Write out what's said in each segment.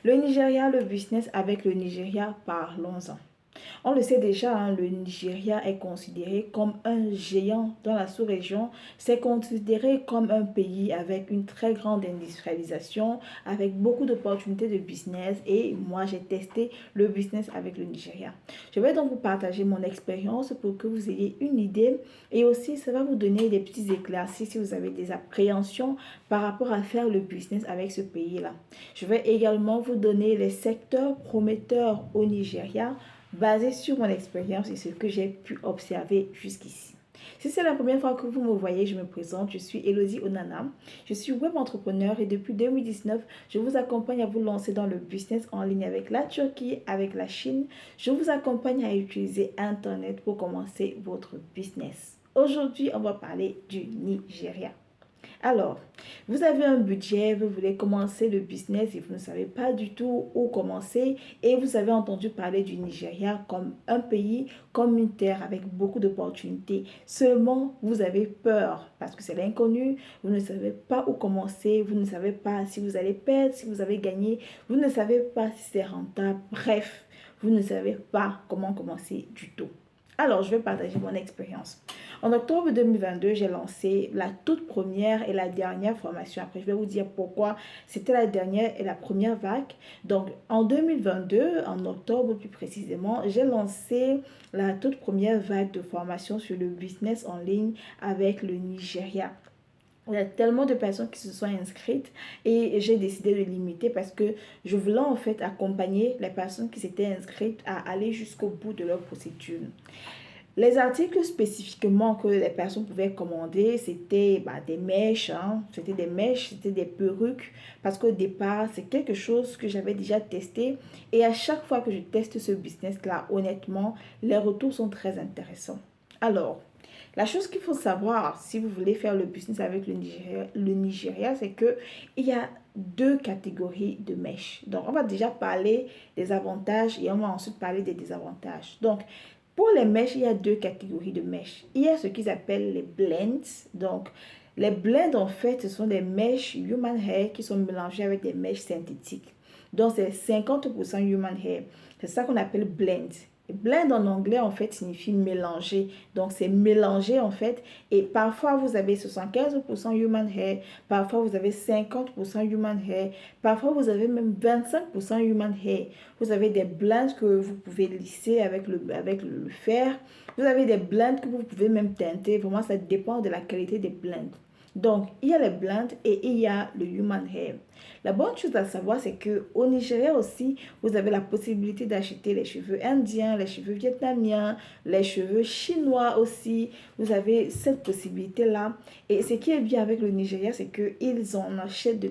Le Nigeria, le business avec le Nigeria, parlons-en. On le sait déjà, hein, le Nigeria est considéré comme un géant dans la sous-région. C'est considéré comme un pays avec une très grande industrialisation, avec beaucoup d'opportunités de business. Et moi, j'ai testé le business avec le Nigeria. Je vais donc vous partager mon expérience pour que vous ayez une idée. Et aussi, ça va vous donner des petits éclaircies si vous avez des appréhensions par rapport à faire le business avec ce pays-là. Je vais également vous donner les secteurs prometteurs au Nigeria basé sur mon expérience et ce que j'ai pu observer jusqu'ici. Si c'est la première fois que vous me voyez, je me présente, je suis Elodie Onana, je suis web entrepreneur et depuis 2019, je vous accompagne à vous lancer dans le business en ligne avec la Turquie, avec la Chine. Je vous accompagne à utiliser Internet pour commencer votre business. Aujourd'hui, on va parler du Nigeria. Alors, vous avez un budget, vous voulez commencer le business et vous ne savez pas du tout où commencer et vous avez entendu parler du Nigeria comme un pays, comme une terre avec beaucoup d'opportunités. Seulement, vous avez peur parce que c'est l'inconnu, vous ne savez pas où commencer, vous ne savez pas si vous allez perdre, si vous avez gagné, vous ne savez pas si c'est rentable. Bref, vous ne savez pas comment commencer du tout. Alors, je vais partager mon expérience. En octobre 2022, j'ai lancé la toute première et la dernière formation. Après, je vais vous dire pourquoi c'était la dernière et la première vague. Donc, en 2022, en octobre plus précisément, j'ai lancé la toute première vague de formation sur le business en ligne avec le Nigeria. Il y a tellement de personnes qui se sont inscrites et j'ai décidé de limiter parce que je voulais en fait accompagner les personnes qui s'étaient inscrites à aller jusqu'au bout de leur procédure. Les articles spécifiquement que les personnes pouvaient commander, c'était des mèches, hein. C'était des mèches, c'était des perruques, parce qu'au départ, c'est quelque chose que j'avais déjà testé. Et à chaque fois que je teste ce business-là, honnêtement, les retours sont très intéressants. Alors, la chose qu'il faut savoir si vous voulez faire le business avec le Nigeria, c'est qu'il y a deux catégories de mèches. Donc, on va déjà parler des avantages et on va ensuite parler des désavantages. Donc, pour les mèches, il y a deux catégories de mèches. Il y a ce qu'ils appellent les blends. Donc, les blends, en fait, ce sont des mèches human hair qui sont mélangées avec des mèches synthétiques. Donc, c'est 50% human hair. C'est ça qu'on appelle blend. Blend en anglais, en fait, signifie mélanger. Donc, c'est mélanger, en fait. Et parfois, vous avez 75% human hair. Parfois, vous avez 50% human hair. Parfois, vous avez même 25% human hair. Vous avez des blends que vous pouvez lisser avec le fer. Vous avez des blends que vous pouvez même teinter. Vraiment, ça dépend de la qualité des blends. Donc, il y a les blends et il y a le human hair. La bonne chose à savoir, c'est qu'au Nigeria aussi, vous avez la possibilité d'acheter les cheveux indiens, les cheveux vietnamiens, les cheveux chinois aussi. Vous avez cette possibilité-là. Et ce qui est bien avec le Nigeria, c'est qu'ils en achètent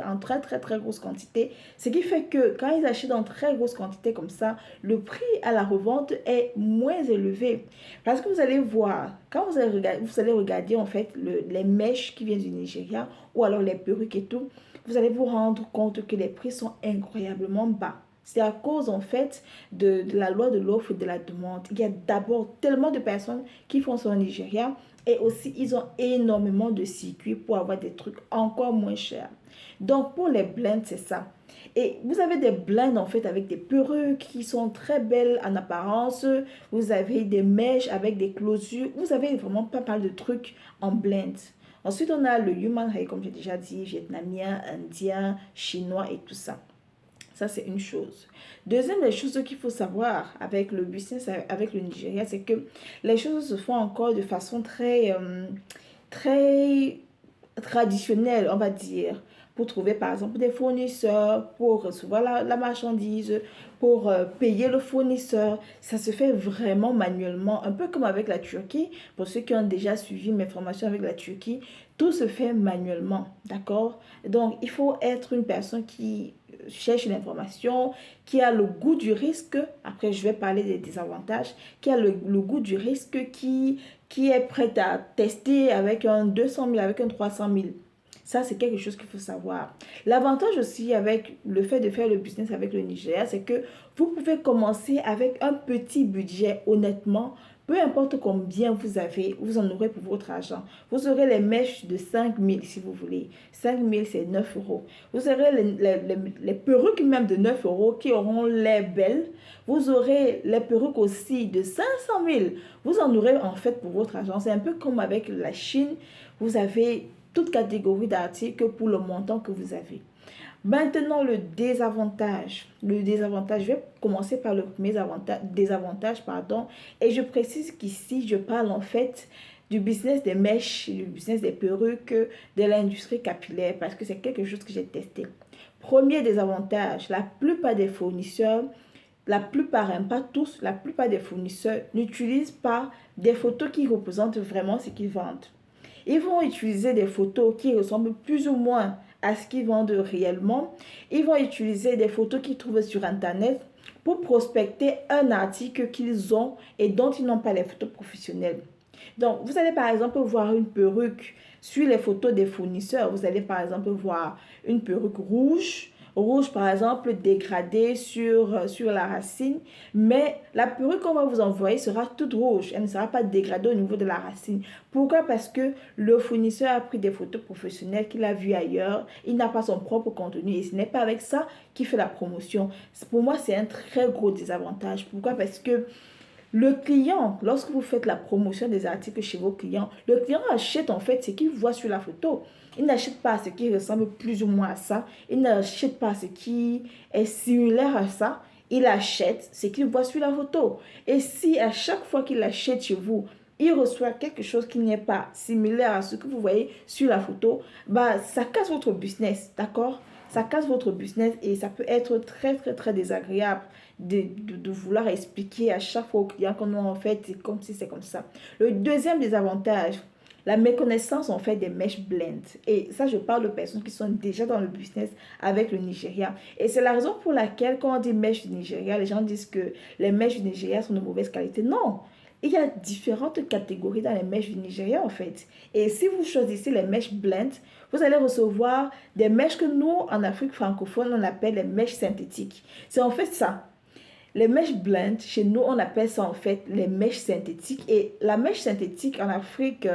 en très grosse quantité. Ce qui fait que quand ils achètent en très grosse quantité comme ça, le prix à la revente est moins élevé. Parce que vous allez voir, quand vous allez regarder en fait les mèches qui viennent du Nigeria ou alors les perruques et tout, vous allez vous rendre compte que les prix sont incroyablement bas. C'est à cause en fait de la loi de l'offre et de la demande. Il y a d'abord tellement de personnes qui font ça au Nigeria et aussi ils ont énormément de circuits pour avoir des trucs encore moins chers. Donc pour les blends, c'est ça. Et vous avez des blends en fait avec des perruques qui sont très belles en apparence. Vous avez des mèches avec des closures. Vous avez vraiment pas mal de trucs en blend. Ensuite, on a le human hair, comme j'ai déjà dit, vietnamien, indien, chinois et tout ça. Ça, c'est une chose. Deuxième des choses qu'il faut savoir avec le business, avec le Nigeria, c'est que les choses se font encore de façon très traditionnelle, on va dire, pour trouver par exemple des fournisseurs, pour recevoir la marchandise, pour payer le fournisseur. Ça se fait vraiment manuellement, un peu comme avec la Turquie. Pour ceux qui ont déjà suivi mes formations avec la Turquie, tout se fait manuellement, d'accord? Donc, il faut être une personne qui cherche l'information, qui a le goût du risque. Après, je vais parler des désavantages, qui a le goût du risque, qui est prête à tester avec un 200 000, avec un 300 000. Ça, c'est quelque chose qu'il faut savoir. L'avantage aussi avec le fait de faire le business avec le Nigeria, c'est que vous pouvez commencer avec un petit budget, honnêtement. Peu importe combien vous avez, vous en aurez pour votre argent. Vous aurez les mèches de 5 000 si vous voulez. 5 000 c'est 9 euros. Vous aurez les perruques même de 9 euros qui auront l'air belles. Vous aurez les perruques aussi de 500 000. Vous en aurez en fait pour votre argent. C'est un peu comme avec la Chine. Vous avez toute catégorie d'articles pour le montant que vous avez. Maintenant, le désavantage. Le désavantage, je vais commencer par le premier désavantage, pardon. Et je précise qu'ici, je parle en fait du business des mèches, du business des perruques, de l'industrie capillaire, parce que c'est quelque chose que j'ai testé. Premier désavantage, la plupart des fournisseurs, pas tous, la plupart des fournisseurs n'utilisent pas des photos qui représentent vraiment ce qu'ils vendent. Ils vont utiliser des photos qui ressemblent plus ou moins à ce qu'ils vendent réellement. Ils vont utiliser des photos qu'ils trouvent sur Internet pour prospecter un article qu'ils ont et dont ils n'ont pas les photos professionnelles. Donc, vous allez par exemple voir une perruque sur les photos des fournisseurs. Vous allez par exemple voir une perruque rouge par exemple dégradée sur la racine, mais la perruque qu'on va vous envoyer sera toute rouge, elle ne sera pas dégradée au niveau de la racine. Pourquoi? Parce que le fournisseur a pris des photos professionnelles qu'il a vues ailleurs, il n'a pas son propre contenu et ce n'est pas avec ça qu'il fait la promotion. Pour moi, c'est un très gros désavantage. Pourquoi? Parce que le client, lorsque vous faites la promotion des articles chez vos clients, le client achète en fait ce qu'il voit sur la photo. Il n'achète pas ce qui ressemble plus ou moins à ça. Il n'achète pas ce qui est similaire à ça. Il achète ce qu'il voit sur la photo. Et si à chaque fois qu'il achète chez vous, il reçoit quelque chose qui n'est pas similaire à ce que vous voyez sur la photo, bah, ça casse votre business, d'accord? Ça casse votre business et ça peut être très, très, très désagréable de vouloir expliquer à chaque fois au client que non, en fait, c'est comme si c'est comme ça. Le deuxième désavantage, la méconnaissance en fait des mèches blend. Et ça, je parle de personnes qui sont déjà dans le business avec le Nigeria. Et c'est la raison pour laquelle quand on dit mèches du Nigeria, les gens disent que les mèches du Nigeria sont de mauvaise qualité. Non! Il y a différentes catégories dans les mèches du Nigeria en fait. Et si vous choisissez les mèches blend, vous allez recevoir des mèches que nous, en Afrique francophone, on appelle les mèches synthétiques. C'est en fait ça. Les mèches blend, chez nous, on appelle ça en fait les mèches synthétiques. Et la mèche synthétique en Afrique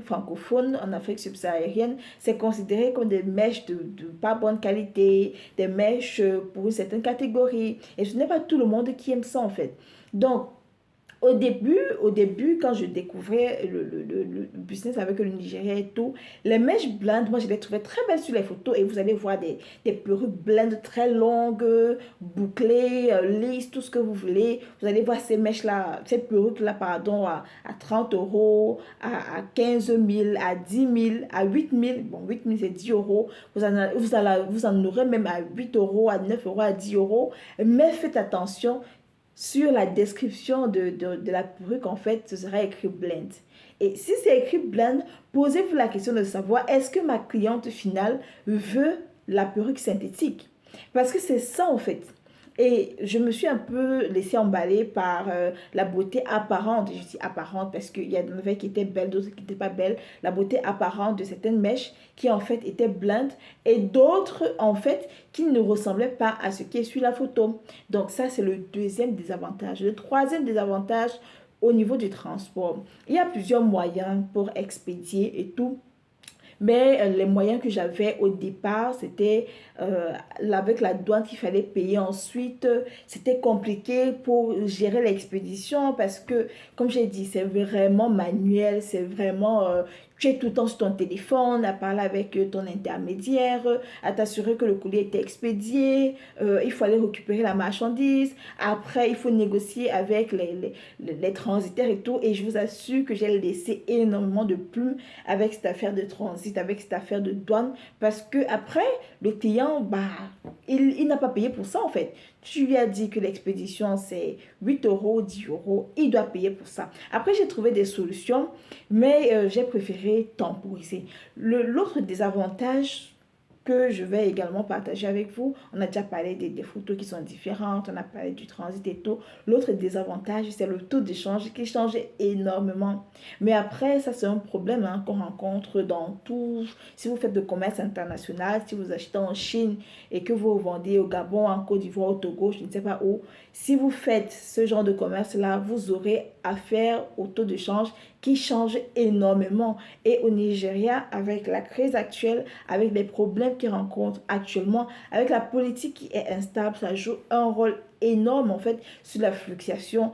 francophone, en Afrique subsaharienne, c'est considéré comme des mèches de pas bonne qualité, des mèches pour une certaine catégorie. Et ce n'est pas tout le monde qui aime ça en fait. Donc, au début, quand je découvrais le business avec le Nigeria et tout, les mèches blondes, moi je les trouvais très belles sur les photos et vous allez voir des perruques blondes très longues, bouclées, lisses, tout ce que vous voulez. Vous allez voir ces mèches-là, ces perruques-là, pardon, à 30 euros, à 15 000, à 10 000, à 8 000. Bon, 8 000 c'est 10 euros. Vous en aurez même à 8 euros, à 9 euros, à 10 euros. Mais faites attention, sur la description de la perruque, en fait, ce sera écrit blend. Et si c'est écrit blend, posez-vous la question de savoir est-ce que ma cliente finale veut la perruque synthétique? Parce que c'est ça, en fait. Et je me suis un peu laissée emballer par la beauté apparente. Je dis apparente parce qu'il y a des qui étaient belles, d'autres qui n'étaient pas belles. La beauté apparente de certaines mèches qui en fait étaient blanches et d'autres en fait qui ne ressemblaient pas à ce qui est sur la photo. Donc ça, c'est le deuxième désavantage. Le troisième désavantage, au niveau du transport. Il y a plusieurs moyens pour expédier et tout. Mais les moyens que j'avais au départ, c'était avec la douane qu'il fallait payer ensuite. C'était compliqué pour gérer l'expédition parce que, comme j'ai dit, c'est vraiment manuel, c'est vraiment... tu es tout le temps sur ton téléphone, à parler avec ton intermédiaire, à t'assurer que le courrier était expédié. Il faut aller récupérer la marchandise. Après, il faut négocier avec les transitaires et tout. Et je vous assure que j'ai laissé énormément de plumes avec cette affaire de transit, avec cette affaire de douane. Parce que après, le client, bah, il n'a pas payé pour ça en fait. Tu lui as dit que l'expédition c'est 8 euros, 10 euros, il doit payer pour ça. Après, j'ai trouvé des solutions, mais j'ai préféré temporiser. L'autre désavantage que je vais également partager avec vous. On a déjà parlé des photos qui sont différentes, on a parlé du transit et tout. L'autre désavantage, c'est le taux d'échange qui change énormément. Mais après, ça c'est un problème qu'on rencontre dans tout. Si vous faites de commerce international, si vous achetez en Chine et que vous vendez au Gabon, en Côte d'Ivoire, au Togo, je ne sais pas où, si vous faites ce genre de commerce-là, vous aurez affaire au taux de change qui change énormément. Et au Nigeria, avec la crise actuelle, avec les problèmes qu'ils rencontrent actuellement, avec la politique qui est instable, ça joue un rôle énorme en fait sur la fluctuation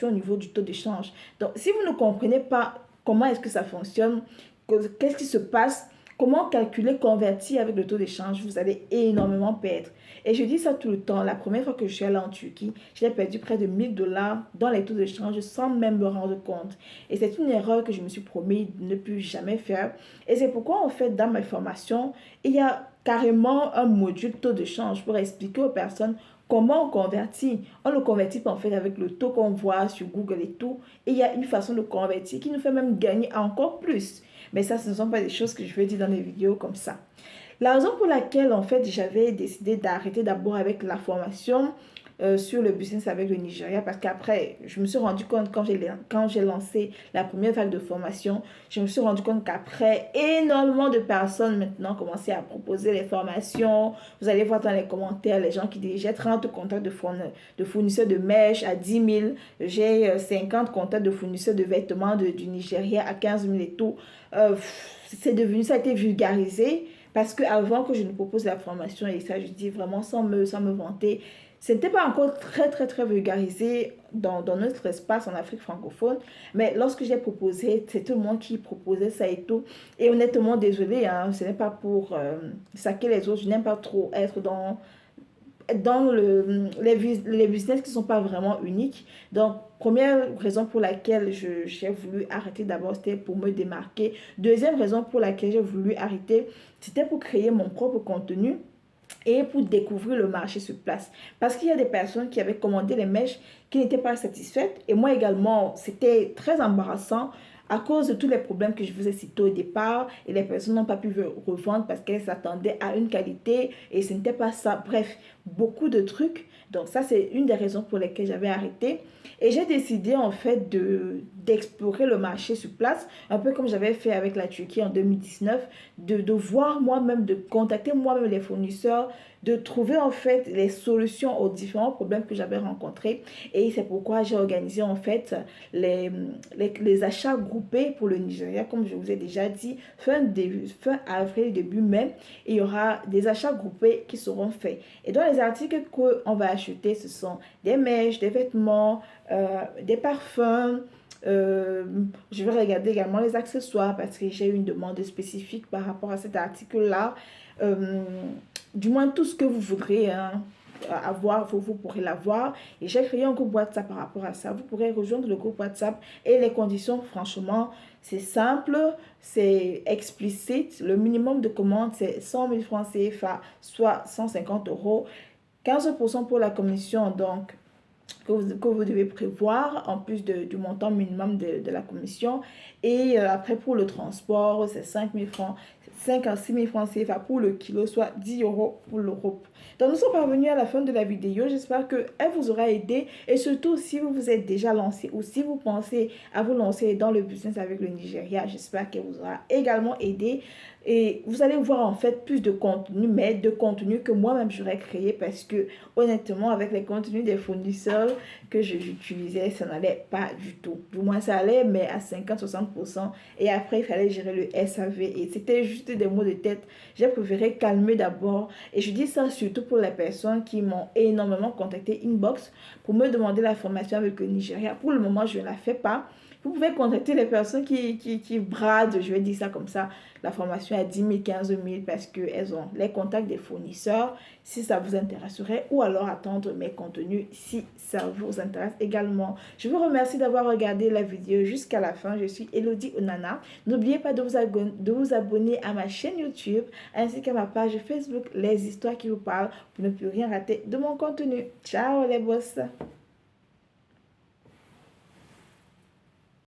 au niveau du taux de change. Donc, si vous ne comprenez pas comment est-ce que ça fonctionne, qu'est-ce qui se passe, comment calculer, convertir avec le taux d'échange, vous allez énormément perdre. Et je dis ça tout le temps. La première fois que je suis allée en Turquie, j'ai perdu près de 1000 $ dans les taux d'échange sans même me rendre compte. Et c'est une erreur que je me suis promis de ne plus jamais faire. Et c'est pourquoi, en fait, dans mes formations, il y a carrément un module taux de change pour expliquer aux personnes comment on convertit. On ne le convertit pas en fait avec le taux qu'on voit sur Google et tout. Et il y a une façon de convertir qui nous fait même gagner encore plus. Mais ça, ce ne sont pas des choses que je vais dire dans les vidéos comme ça. La raison pour laquelle, en fait, j'avais décidé d'arrêter d'abord avec la formation sur le business avec le Nigeria, parce qu'après, je me suis rendu compte quand j'ai lancé la première vague de formation, je me suis rendu compte qu'après, énormément de personnes maintenant commençaient à proposer les formations. Vous allez voir dans les commentaires, les gens qui disent, j'ai 30 contacts de fournisseurs de mèches à 10 000, j'ai 50 contacts de fournisseurs de vêtements du Nigeria à 15 000 et tout. Ça a été vulgarisé. Parce qu'avant que je ne propose la formation, et ça je dis vraiment sans me vanter, ce n'était pas encore très vulgarisé dans notre espace en Afrique francophone. Mais lorsque j'ai proposé, c'est tout le monde qui proposait ça et tout. Et honnêtement, désolé, ce n'est pas pour saquer les autres. Je n'aime pas trop être dans les business qui ne sont pas vraiment uniques. Donc, première raison pour laquelle j'ai voulu arrêter d'abord, c'était pour me démarquer. Deuxième raison pour laquelle j'ai voulu arrêter, c'était pour créer mon propre contenu et pour découvrir le marché sur place. Parce qu'il y a des personnes qui avaient commandé les mèches qui n'étaient pas satisfaites. Et moi également, c'était très embarrassant à cause de tous les problèmes que je vous ai cités au départ. Et les personnes n'ont pas pu revendre parce qu'elles s'attendaient à une qualité et ce n'était pas ça. Bref, beaucoup de trucs. Donc ça, c'est une des raisons pour lesquelles j'avais arrêté. Et j'ai décidé en fait d'explorer le marché sur place, un peu comme j'avais fait avec la Turquie en 2019, de voir moi-même, de contacter moi-même les fournisseurs, de trouver en fait les solutions aux différents problèmes que j'avais rencontrés. Et c'est pourquoi j'ai organisé en fait les achats groupés pour le Nigeria, comme je vous ai déjà dit, fin avril, début mai, il y aura des achats groupés qui seront faits. Et dans les articles qu'on va acheter, ce sont des mèches, des vêtements, des parfums. Je vais regarder également les accessoires parce que j'ai une demande spécifique par rapport à cet article-là. Du moins tout ce que vous voudrez avoir, vous pourrez l'avoir. Et j'ai créé un groupe WhatsApp par rapport à ça. Vous pourrez rejoindre le groupe WhatsApp et les conditions, franchement, c'est simple, c'est explicite. Le minimum de commande, c'est 100 000 francs CFA, soit 150 €. 15% pour la commission, donc que vous devez prévoir en plus du montant minimum de la commission. Et après pour le transport, c'est 5 000 francs, 5 à 6 000 francs CFA pour le kilo, soit 10 € pour l'Europe. Donc nous sommes parvenus à la fin de la vidéo. J'espère qu'elle vous aura aidé. Et surtout, si vous vous êtes déjà lancé ou si vous pensez à vous lancer dans le business avec le Nigeria, j'espère qu'elle vous aura également aidé. Et vous allez voir en fait plus de contenu, mais de contenu que moi-même j'aurais créé parce que honnêtement, avec les contenus des fournisseurs que j'utilisais, ça n'allait pas du tout. Du moins, ça allait, mais à 50-60%. Et après, il fallait gérer le SAV. Et c'était juste des mots de tête. J'ai préféré calmer d'abord. Et je dis ça surtout pour les personnes qui m'ont énormément contacté inbox pour me demander la formation avec le Nigeria. Pour le moment, je ne la fais pas. Vous pouvez contacter les personnes qui bradent, je vais dire ça comme ça, la formation à 10 000, 15 000 parce qu'elles ont les contacts des fournisseurs si ça vous intéresserait ou alors attendre mes contenus si ça vous intéresse également. Je vous remercie d'avoir regardé la vidéo jusqu'à la fin. Je suis Elodie Onana. N'oubliez pas de vous abonner à ma chaîne YouTube ainsi qu'à ma page Facebook Les Histoires qui vous parlent pour ne plus rien rater de mon contenu. Ciao les boss!